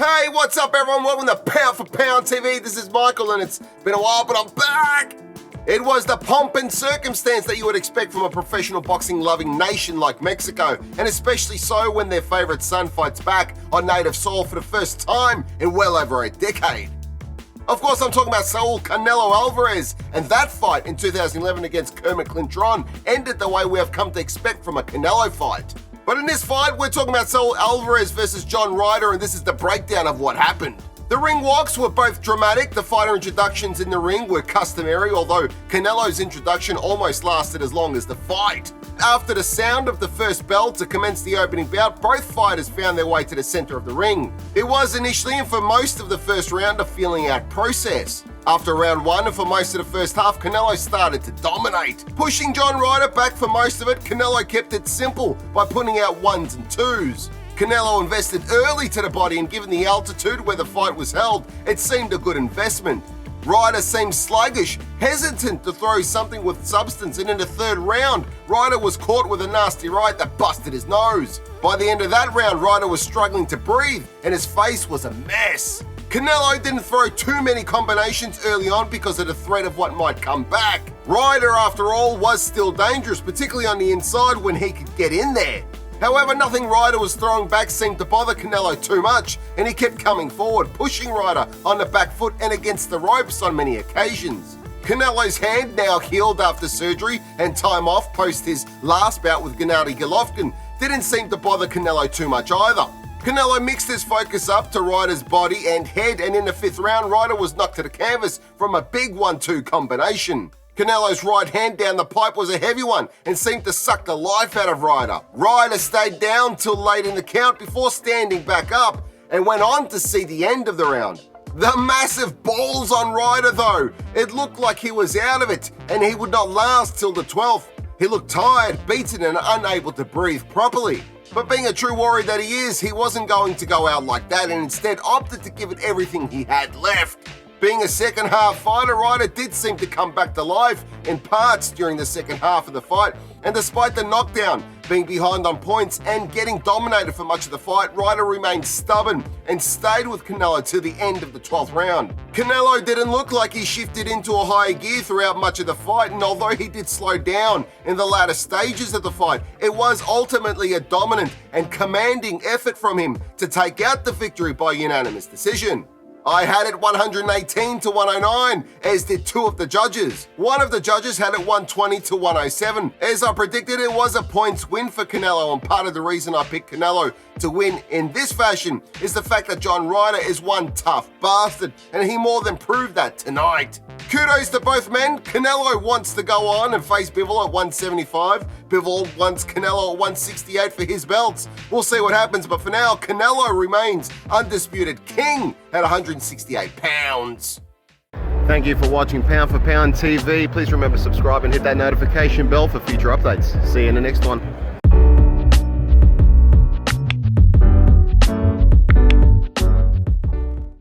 Hey, what's up everyone? Welcome to P4P TV. This is Michael and it's been a while, but I'm back! It was the pomp and circumstance that you would expect from a professional boxing-loving nation like Mexico, and especially so when their favorite son fights back on native soil for the first time in well over a decade. Of course, I'm talking about Saul Canelo Alvarez, and that fight in 2011 against Kermit Clinton ended the way we have come to expect from a Canelo fight. But in this fight, we're talking about Saul Alvarez versus John Ryder, and this is the breakdown of what happened. The ring walks were both dramatic. The fighter introductions in the ring were customary, although Canelo's introduction almost lasted as long as the fight. After the sound of the first bell to commence the opening bout, both fighters found their way to the center of the ring. It was initially and for most of the first round a feeling out process. After round one and for most of the first half, Canelo started to dominate. Pushing John Ryder back for most of it, Canelo kept it simple by putting out ones and twos. Canelo invested early to the body, and given the altitude where the fight was held, it seemed a good investment. Ryder seemed sluggish, hesitant to throw something with substance, and in the third round, Ryder was caught with a nasty right that busted his nose. By the end of that round, Ryder was struggling to breathe, and his face was a mess. Canelo didn't throw too many combinations early on because of the threat of what might come back. Ryder, after all, was still dangerous, particularly on the inside when he could get in there. However, nothing Ryder was throwing back seemed to bother Canelo too much, and he kept coming forward, pushing Ryder on the back foot and against the ropes on many occasions. Canelo's hand, now healed after surgery and time off post his last bout with Gennady Golovkin, didn't seem to bother Canelo too much either. Canelo mixed his focus up to Ryder's body and head, and in the fifth round, Ryder was knocked to the canvas from a big 1-2 combination. Canelo's right hand down the pipe was a heavy one and seemed to suck the life out of Ryder. Ryder stayed down till late in the count before standing back up and went on to see the end of the round. The massive balls on Ryder though, it looked like he was out of it and he would not last till the 12th. He looked tired, beaten and unable to breathe properly. But being a true warrior that he is, he wasn't going to go out like that and instead opted to give it everything he had left. Being a second half fighter, Ryder did seem to come back to life in parts during the second half of the fight, and despite the knockdown, being behind on points and getting dominated for much of the fight, Ryder remained stubborn and stayed with Canelo to the end of the 12th round. Canelo didn't look like he shifted into a higher gear throughout much of the fight, and although he did slow down in the latter stages of the fight, it was ultimately a dominant and commanding effort from him to take out the victory by unanimous decision. I had it 118 to 109, as did two of the judges. One of the judges had it 120 to 107. As I predicted, it was a points win for Canelo, and part of the reason I picked Canelo to win in this fashion is the fact that John Ryder is one tough bastard, and he more than proved that tonight. Kudos to both men. Canelo wants to go on and face Bivol at 175. Bivol wants Canelo at 168 for his belts. We'll see what happens, but for now, Canelo remains undisputed king at 168 pounds. Thank you for watching P4P TV. Please remember to subscribe and hit that notification bell for future updates. See you in the next one.